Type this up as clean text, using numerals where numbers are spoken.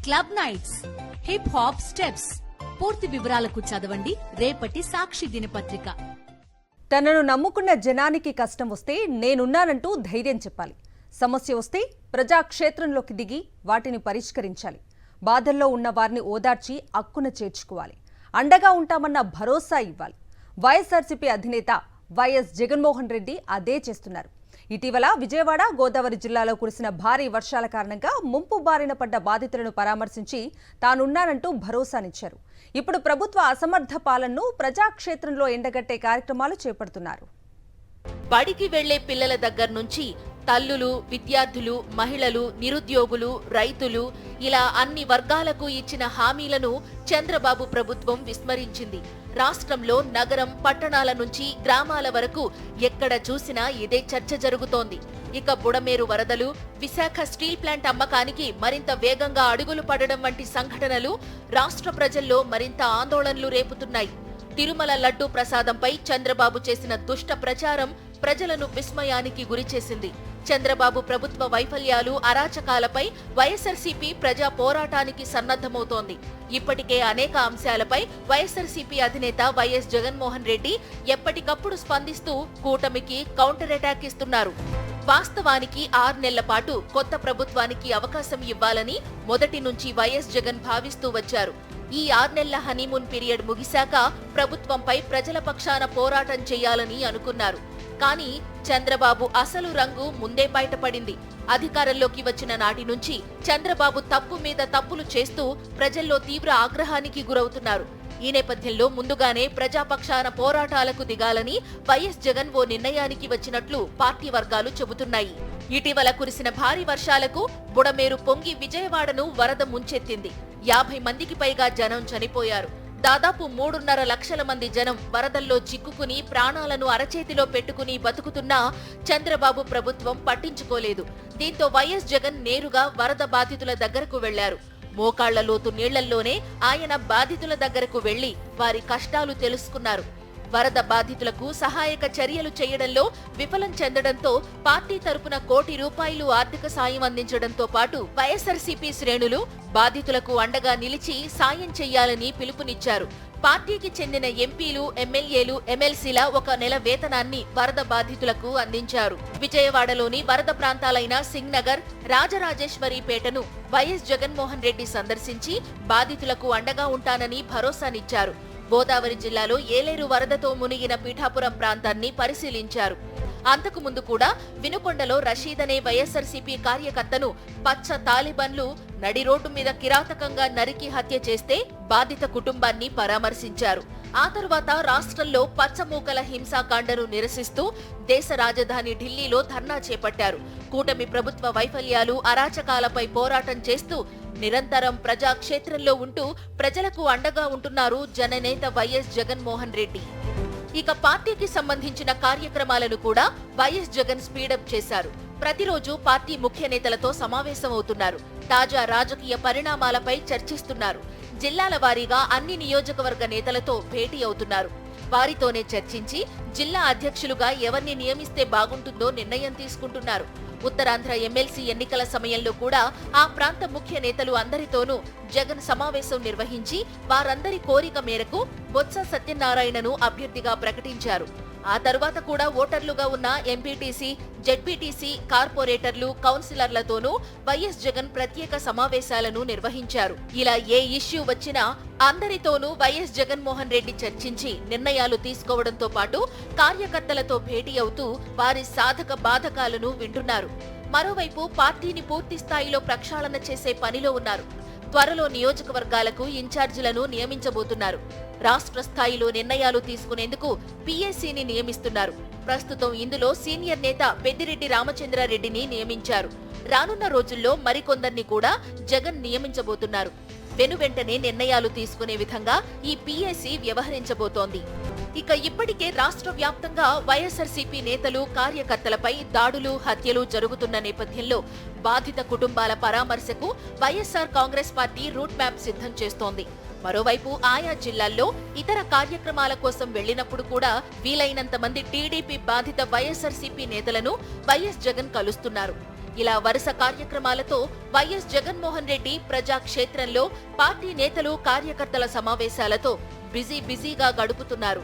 Club nights, hip hop steps. పూర్తి వివరాలకు చదవండి రేపటి సాక్షి దినపత్రిక. తనను నమ్ముకున్న జనానికి కష్టం వస్తే నేనున్నానంటూ ధైర్యం చెప్పాలి. సమస్య వస్తే ప్రజాక్షేత్రంలోకి దిగి వాటిని పరిష్కరించాలి. బాధల్లో ఉన్న వారిని ఓదార్చి అక్కున చేర్చుకోవాలి. అండగా ఉంటామన్న భరోసా ఇవ్వాలి. వైఎస్ఆర్సీపీ అధినేత వైఎస్ జగన్మోహన్ రెడ్డి అదే చేస్తున్నారు. ఇటీవల విజయవాడ, గోదావరి జిల్లాలో కురిసిన భారీ వర్షాల కారణంగా ముంపు బారిన పడ్డ బాధితులను పరామర్శించి తానున్నానంటూ భరోసానిచ్చారు. ఇప్పుడు ప్రభుత్వ అసమర్థ పాలనను ప్రజాక్షేత్రంలో ఎండగట్టే కార్యక్రమాలు చేపడుతున్నారు. బడికి వెళ్లే పిల్లల దగ్గర నుంచి తల్లులు, విద్యార్థులు, మహిళలు, నిరుద్యోగులు, రైతులు ఇలా అన్ని వర్గాలకు ఇచ్చిన హామీలను చంద్రబాబు ప్రభుత్వం విస్మరించింది. రాష్ట్రంలో నగరం, పట్టణాల నుంచి గ్రామాల వరకు ఎక్కడ చూసినా ఇదే చర్చ జరుగుతోంది. ఇక బుడమేరు వరదలు, విశాఖ స్టీల్ ప్లాంట్ అమ్మకానికి మరింత వేగంగా అడుగులు పడడం వంటి సంఘటనలు రాష్ట్ర ప్రజల్లో మరింత ఆందోళనలు రేపుతున్నాయి. తిరుమల లడ్డూ ప్రసాదంపై చంద్రబాబు చేసిన దుష్ట ప్రచారం ప్రజలను విస్మయానికి గురిచేసింది. చంద్రబాబు ప్రభుత్వ వైఫల్యాలు, అరాచకాలపై వైఎస్ఆర్సీపీ ప్రజా పోరాటానికి సన్నద్ధమవుతోంది. ఇప్పటికే అనేక అంశాలపై వైఎస్ఆర్సీపీ అధినేత వైఎస్ జగన్మోహన్ రెడ్డి ఎప్పటికప్పుడు స్పందిస్తూ కూటమికి కౌంటర్ అటాక్ ఇస్తున్నారు. వాస్తవానికి 6 నెలల పాటు కొత్త ప్రభుత్వానికి అవకాశం ఇవ్వాలని మొదటి నుంచి వైఎస్ జగన్ భావిస్తూ వచ్చారు. ఈ 6 నెలల హనీమూన్ పీరియడ్ ముగిశాక ప్రభుత్వంపై ప్రజల పక్షాన పోరాటం చేయాలని అనుకున్నారు. కానీ చంద్రబాబు అసలు రంగు ముందే బయటపడింది. అధికారంలోకి వచ్చిన నాటి నుంచి చంద్రబాబు తప్పు మీద తప్పులు చేస్తూ ప్రజల్లో తీవ్ర ఆగ్రహానికి గురవుతున్నారు. ఈ నేపథ్యంలో ముందుగానే ప్రజాపక్షాన పోరాటాలకు దిగాలని వైఎస్ జగన్ ఓ నిర్ణయానికి వచ్చినట్లు పార్టీ వర్గాలు చెబుతున్నాయి. ఇటీవల కురిసిన భారీ వర్షాలకు బుడమేరు పొంగి విజయవాడను వరద ముంచెత్తింది. 50 మందికి పైగా జనం చనిపోయారు. దాదాపు 3.5 లక్షల మంది జనం వరదల్లో చిక్కుకుని ప్రాణాలను అరచేతిలో పెట్టుకుని బతుకుతున్నా చంద్రబాబు ప్రభుత్వం పట్టించుకోలేదు. దీంతో వైఎస్ జగన్ నేరుగా వరద బాధితుల దగ్గరకు వెళ్లారు. మోకాళ్ల లోతు నీళ్లల్లోనే ఆయన బాధితుల దగ్గరకు వెళ్లి వారి కష్టాలు తెలుసుకున్నారు. వరద బాధితులకు సహాయక చర్యలు చేయడంలో విఫలం చెందడంతో పార్టీ తరపున ₹1 కోటి ఆర్థిక సాయం అందించడంతో పాటు వైఎస్ఆర్సీపీ శ్రేణులు బాధితులకు అండగా నిలిచి సాయం చెయ్యాలని పిలుపునిచ్చారు. పార్టీకి చెందిన ఎంపీలు, ఎమ్మెల్యేలు, ఎమ్మెల్సీల 1 నెల వేతనాన్ని వరద బాధితులకు అందించారు. విజయవాడలోని వరద ప్రాంతాలైన సింగ్ నగర్, రాజరాజేశ్వరిపేటను వైఎస్ జగన్మోహన్ రెడ్డి సందర్శించి బాధితులకు అండగా ఉంటానని భరోసానిచ్చారు. గోదావరి జిల్లాలో ఏలేరు వరదతో మునిగిన పీఠాపురం ప్రాంతాన్ని పరిశీలించారు. అంతకు ముందు కూడా వినుకొండలో రషీద్ అనే వైఎస్ఆర్సీపీ కార్యకర్తను పచ్చ తాలిబన్లు నడి రోడ్డు మీద కిరాతకంగా నరికి హత్య చేస్తే బాధిత కుటుంబాన్ని పరామర్శించారు. ఆ తర్వాత రాష్ట్రంలో పచ్చమూకల హింసాకాండను నిరసిస్తూ దేశ రాజధాని ఢిల్లీలో ధర్నా చేపట్టారు. కూటమి ప్రభుత్వ వైఫల్యాలు, అరాచకాలపై పోరాటం చేస్తూ నిరంతరం ప్రజాక్షేత్రంలో ఉంటూ ప్రజలకు అండగా ఉంటున్నారు జననేత వైఎస్ జగన్మోహన్ రెడ్డి. ఇక పార్టీకి సంబంధించిన కార్యక్రమాలను కూడా వైఎస్ జగన్ స్పీడప్ చేశారు. ప్రతిరోజు పార్టీ ముఖ్య నేతలతో సమావేశమవుతున్నారు. తాజా రాజకీయ పరిణామాలపై చర్చిస్తున్నారు. జిల్లాల వారీగా అన్ని నియోజకవర్గ నేతలతో భేటీ అవుతున్నారు. వారితోనే చర్చించి జిల్లా అధ్యక్షులుగా ఎవరిని నియమిస్తే బాగుంటుందో నిర్ణయం తీసుకుంటున్నారు. ఉత్తరాంధ్ర ఎమ్మెల్సీ ఎన్నికల సమయంలో కూడా ఆ ప్రాంత ముఖ్య నేతలు అందరితోనూ జగన్ సమావేశం నిర్వహించి వారందరి కోరిక మేరకు బొత్స సత్యనారాయణను అభ్యర్థిగా ప్రకటించారు. ఆ తర్వాత కూడా ఓటర్లుగా ఉన్న ఎంపీటీసీ, జెడ్పీటీసీ, కార్పొరేటర్లు, కౌన్సిలర్లతోనూ వైఎస్ జగన్ ప్రత్యేక సమావేశాలను నిర్వహించారు. ఇలా ఏ ఇష్యూ వచ్చినా అందరితోనూ వైఎస్ జగన్మోహన్ రెడ్డి చర్చించి నిర్ణయాలు తీసుకోవడంతో పాటు కార్యకర్తలతో భేటీ అవుతూ వారి సాధక బాధకాలను వింటున్నారు. మరోవైపు పార్టీని పూర్తి స్థాయిలో ప్రక్షాళన చేసే పనిలో ఉన్నారు. త్వరలో నియోజకవర్గాలకు ఇన్ఛార్జీలను నియమించబోతున్నారు. రాష్ట్ర స్థాయిలో నిర్ణయాలు తీసుకునేందుకు పీఏసీని నియమిస్తున్నారు. ప్రస్తుతం ఇందులో సీనియర్ నేత పెద్దిరెడ్డి రామచంద్రారెడ్డిని నియమించారు. రానున్న రోజుల్లో మరికొందరిని కూడా జగన్ నియమించబోతున్నారు. వెనువెంటనే నిర్ణయాలు తీసుకునే విధంగా ఈ పీఏసీ వ్యవహరించబోతోంది. ఇక ఇప్పటికే రాష్ట్ర వ్యాప్తంగా వైఎస్ఆర్సీపీ నేతలు, కార్యకర్తలపై దాడులు, హత్యలు జరుగుతున్న నేపథ్యంలో బాధిత కుటుంబాల పరామర్శకు YSR Congress party route map సిద్ధం చేస్తోంది. మరోవైపు ఆయా జిల్లాల్లో ఇతర కార్యక్రమాల కోసం వెళ్లినప్పుడు కూడా వీలైనంత మంది టీడీపీ బాధిత వైఎస్ఆర్సీపీ నేతలను వైఎస్ జగన్ కలుస్తున్నారు. ఇలా వరుస కార్యక్రమాలతో వైఎస్ జగన్మోహన్ రెడ్డి ప్రజాక్షేత్రంలో పార్టీ నేతలు కార్యకర్తల సమావేశాలతో బిజీగా గడుపుతున్నారు.